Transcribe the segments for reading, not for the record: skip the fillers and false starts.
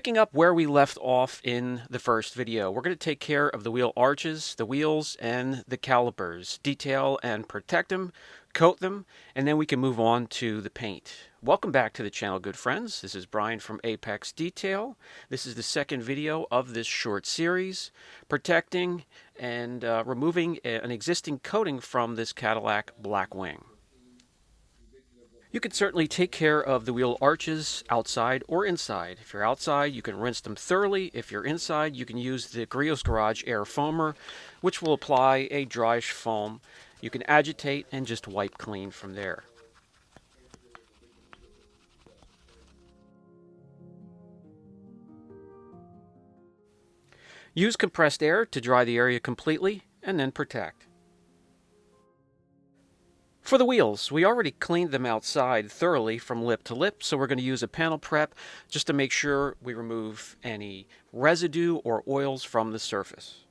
Picking up where we left off in the first video, we're going to take care of the wheel arches, the wheels, and the calipers. Detail and protect them, coat them, and then we can move on to the paint. Welcome back to the channel, good friends. This is Brian from Apex Detail. This is the second video of this short series, protecting and removing an existing coating from this Cadillac Blackwing. You can certainly take care of the wheel arches outside or inside. If you're outside, you can rinse them thoroughly. If you're inside, you can use the Griot's Garage Air Foamer, which will apply a dryish foam. You can agitate and just wipe clean from there. Use compressed air to dry the area completely and then protect. For the wheels, we already cleaned them outside thoroughly from lip to lip, so we're going to use a panel prep just to make sure we remove any residue or oils from the surface.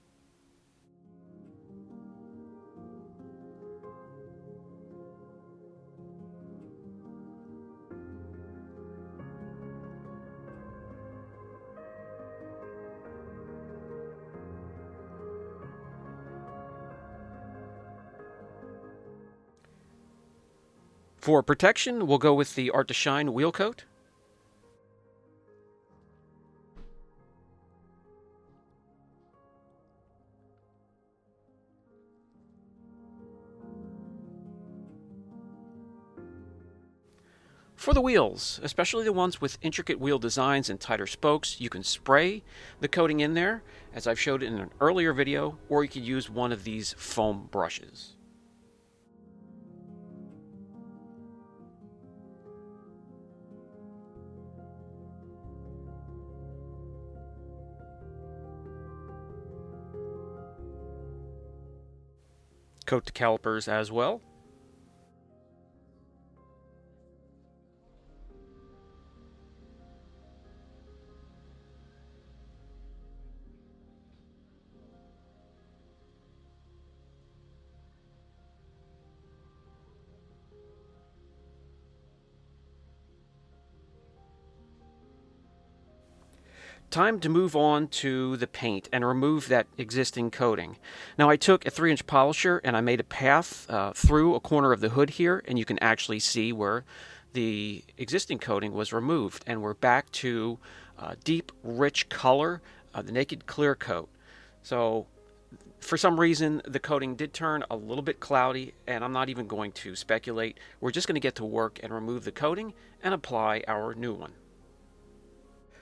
For protection, we'll go with the Art to Shine wheel coat. For the wheels, especially the ones with intricate wheel designs and tighter spokes, you can spray the coating in there, as I've showed in an earlier video, or you could use one of these foam brushes. Coat the calipers as well. Time to move on to the paint and remove that existing coating. Now I took a 3-inch polisher and I made a path through a corner of the hood here, and you can actually see where the existing coating was removed, and we're back to deep rich color, the naked clear coat. So for some reason the coating did turn a little bit cloudy, and I'm not even going to speculate. We're just going to get to work and remove the coating and apply our new one.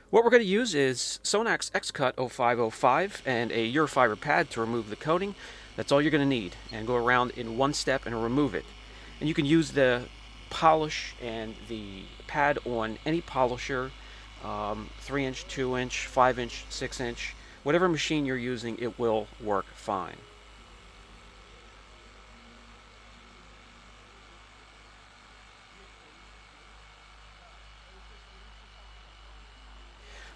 What we're going to use is Sonak's X-Cut 0505 and a Eurofiber pad to remove the coating. That's all you're going to need, and go around in one step and remove it. And you can use the polish and the pad on any polisher, 3-inch, 2-inch, 5-inch, 6-inch, whatever machine you're using, it will work fine.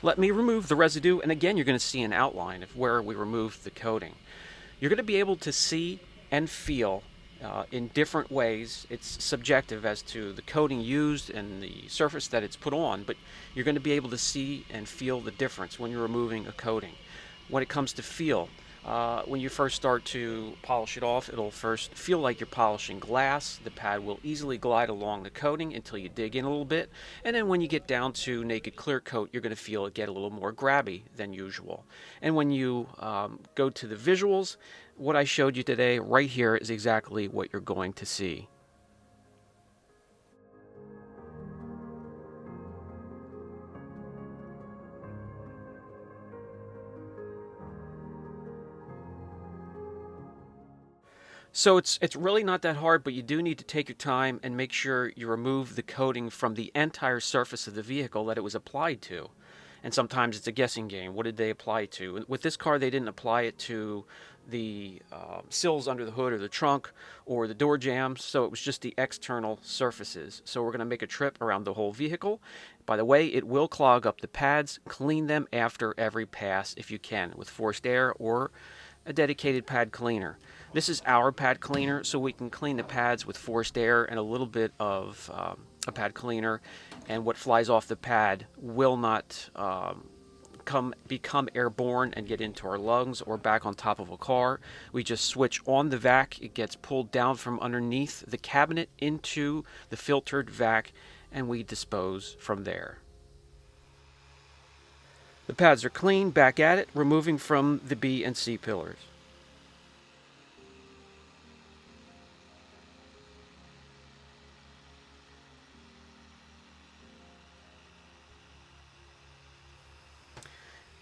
Let me remove the residue, and again you're going to see an outline of where we removed the coating. You're going to be able to see and feel in different ways. It's subjective as to the coating used and the surface that it's put on, but you're going to be able to see and feel the difference when you're removing a coating. When it comes to feel, when you first start to polish it off, it'll first feel like you're polishing glass. The pad will easily glide along the coating until you dig in a little bit, and then when you get down to naked clear coat, you're going to feel it get a little more grabby than usual. And when you go to the visuals, what I showed you today right here is exactly what you're going to see. So it's really not that hard, but you do need to take your time and make sure you remove the coating from the entire surface of the vehicle that it was applied to. And sometimes it's a guessing game. What did they apply it to? With this car, they didn't apply it to the sills under the hood or the trunk or the door jambs, so it was just the external surfaces. So we're going to make a trip around the whole vehicle. By the way, it will clog up the pads. Clean them after every pass if you can, with forced air or a dedicated pad cleaner. This is our pad cleaner, so we can clean the pads with forced air and a little bit of a pad cleaner, and what flies off the pad will not become airborne and get into our lungs or back on top of a car. We just switch on the vac. It gets pulled down from underneath the cabinet into the filtered vac, and we dispose from there. The pads are clean, back at it, removing from the B and C pillars.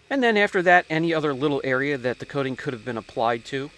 And then after that, any other little area that the coating could have been applied to.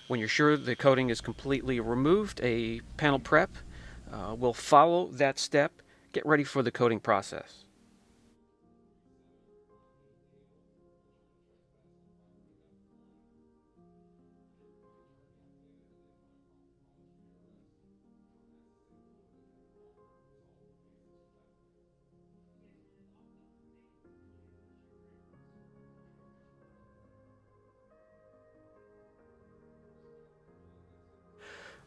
When you're sure the coating is completely removed, a panel prep will follow that step. Get ready for the coating process.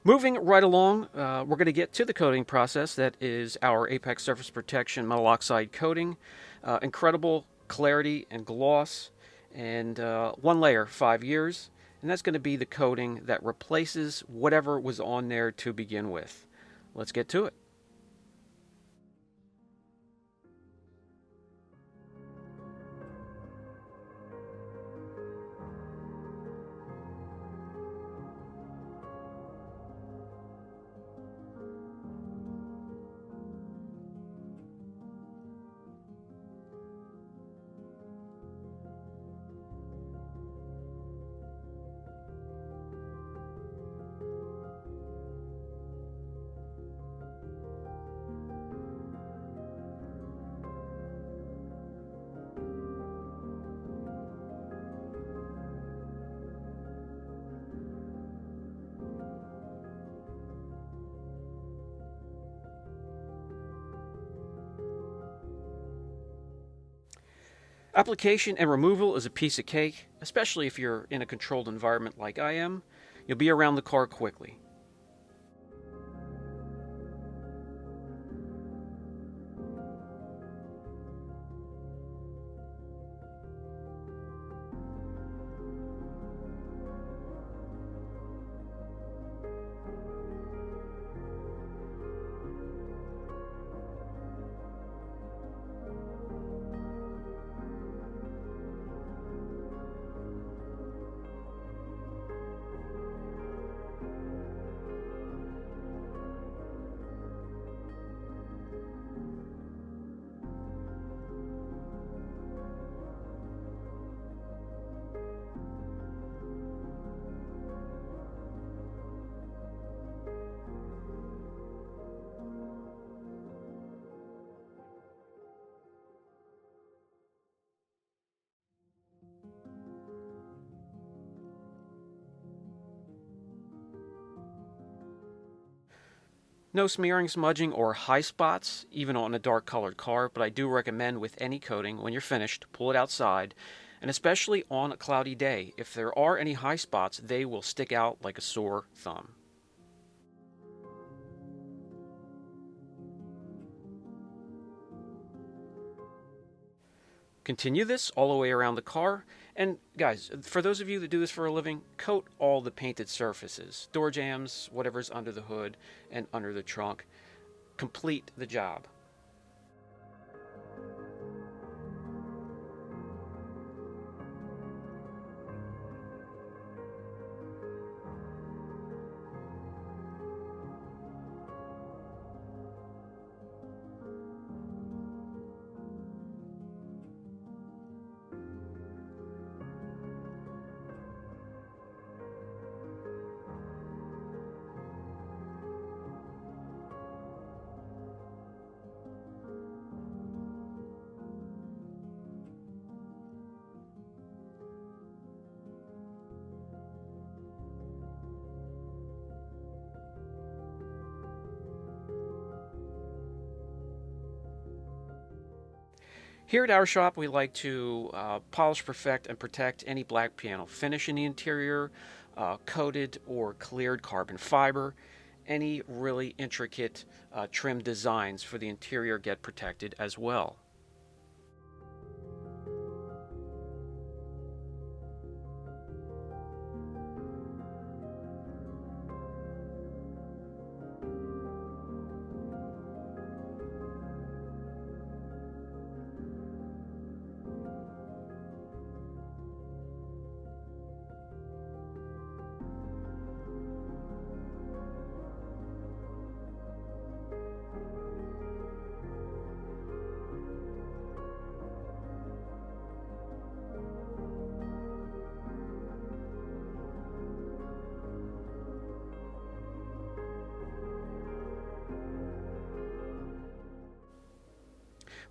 Moving right along, we're going to get to the coating process. That is our Apex Surface Protection metal oxide coating. Incredible clarity and gloss, and one layer, 5 years. And that's going to be the coating that replaces whatever was on there to begin with. Let's get to it. Application and removal is a piece of cake, especially if you're in a controlled environment like I am. You'll be around the car quickly. No smearing, smudging, or high spots, even on a dark colored car, but I do recommend with any coating, when you're finished, pull it outside, and especially on a cloudy day. If there are any high spots, they will stick out like a sore thumb. Continue this all the way around the car. And guys, for those of you that do this for a living, coat all the painted surfaces, door jambs, whatever's under the hood and under the trunk. Complete the job. Here at our shop, we like to polish, perfect, and protect any black piano finish in the interior, coated or cleared carbon fiber. Any really intricate trim designs for the interior get protected as well.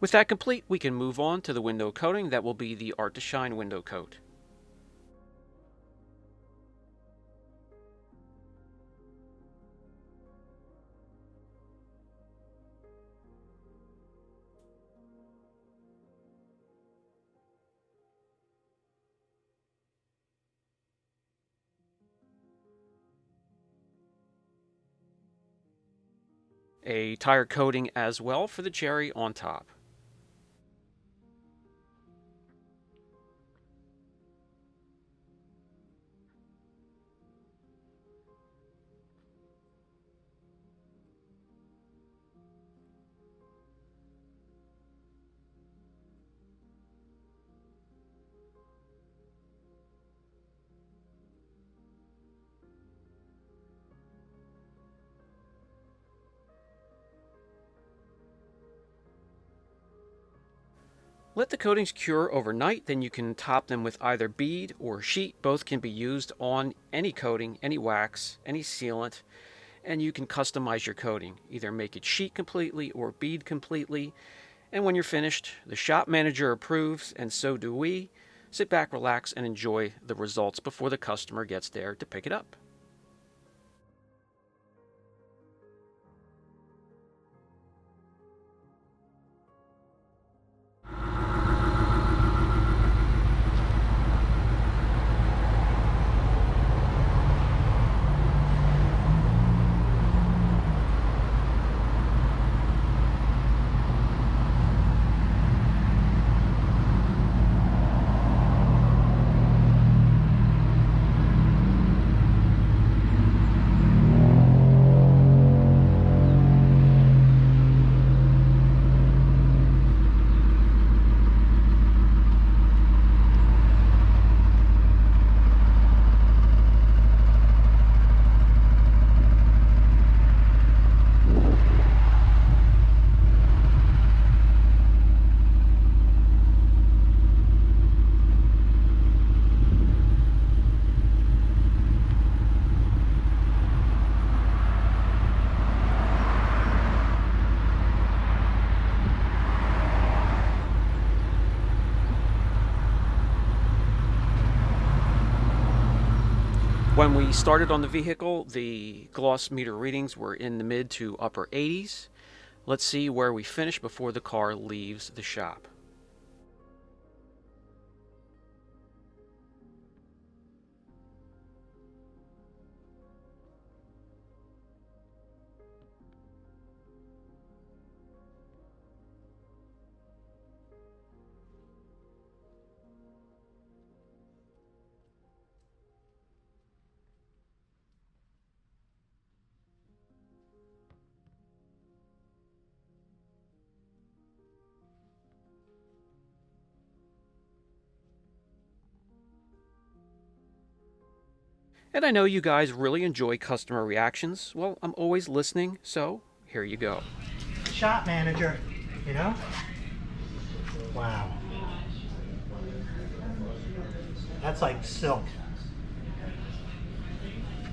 With that complete, we can move on to the window coating. That will be the Art to Shine window coat. A tire coating as well for the cherry on top. Let the coatings cure overnight, then you can top them with either bead or sheet. Both can be used on any coating, any wax, any sealant, and you can customize your coating. Either make it sheet completely or bead completely. And when you're finished, the shop manager approves, and so do we. Sit back, relax, and enjoy the results before the customer gets there to pick it up. When we started on the vehicle, the gloss meter readings were in the mid to upper 80s. Let's see where we finish before the car leaves the shop. And I know you guys really enjoy customer reactions. Well, I'm always listening, so here you go. Shop manager, you know? Wow. That's like silk.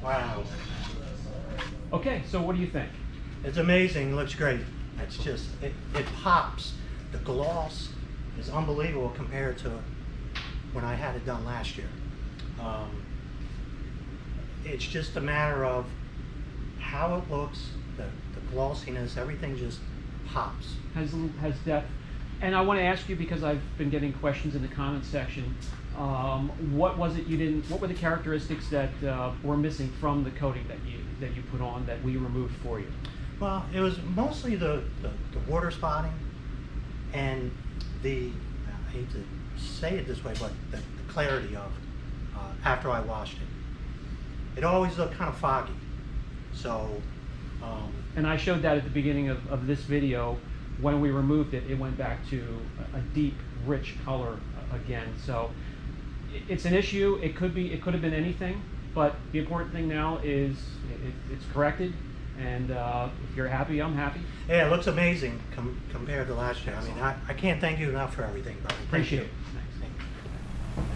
Wow. Okay, so what do you think? It's amazing, looks great. It's just, it pops. The gloss is unbelievable compared to when I had it done last year. It's just a matter of how it looks, the glossiness, everything just pops. Has depth, And I want to ask you, because I've been getting questions in the comments section, what was it you didn't? What were the characteristics that were missing from the coating that you put on that we removed for you? Well, it was mostly the water spotting and I hate to say it this way, but the clarity of after I washed it. It always looked kind of foggy. So. And I showed that at the beginning of this video. When we removed it, it went back to a deep, rich color again. So it's an issue. It could have been anything, but the important thing now is it's corrected. And if you're happy, I'm happy. Yeah, it looks amazing compared to last year. I mean, I can't thank you enough for everything, brother. Appreciate it.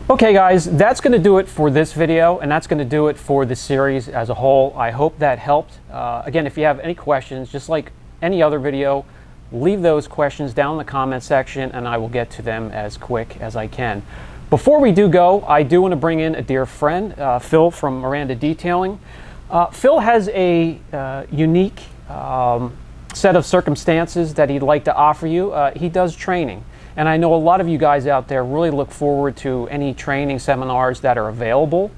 Okay guys, that's going to do it for this video, and that's going to do it for the series as a whole. I hope that helped. Again, if you have any questions, just like any other video, leave those questions down in the comment section and I will get to them as quick as I can. Before we do go, I do want to bring in a dear friend, Phil from Miranda Detailing. Phil has a unique set of circumstances that he'd like to offer you. He does training. And I know a lot of you guys out there really look forward to any training seminars that are available.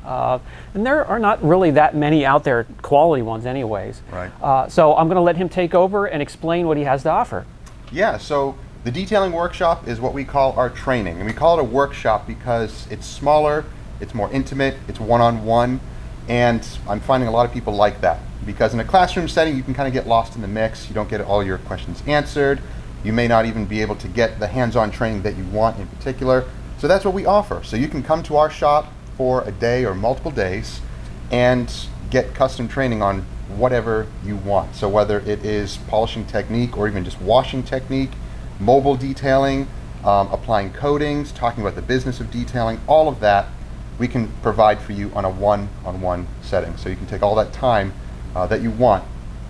And there are not really that many out there, quality ones anyways. Right. So I'm going to let him take over and explain what he has to offer. Yeah, so the detailing workshop is what we call our training. And we call it a workshop because it's smaller, it's more intimate, it's one-on-one. And I'm finding a lot of people like that. Because in a classroom setting, you can kind of get lost in the mix. You don't get all your questions answered. You may not even be able to get the hands-on training that you want in particular. So that's what we offer. So you can come to our shop for a day or multiple days and get custom training on whatever you want. So whether it is polishing technique or even just washing technique, mobile detailing, applying coatings, talking about the business of detailing, all of that we can provide for you on a one-on-one setting. So you can take all that time that you want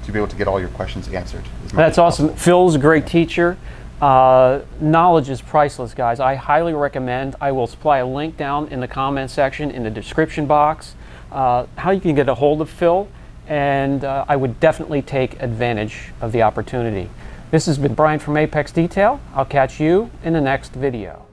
to be able to get all your questions answered. That's awesome. Phil's a great teacher. Knowledge is priceless, guys. I highly recommend. I will supply a link down in the comment section in the description box how you can get a hold of Phil, and I would definitely take advantage of the opportunity. This has been Brian from Apex Detail. I'll catch you in the next video.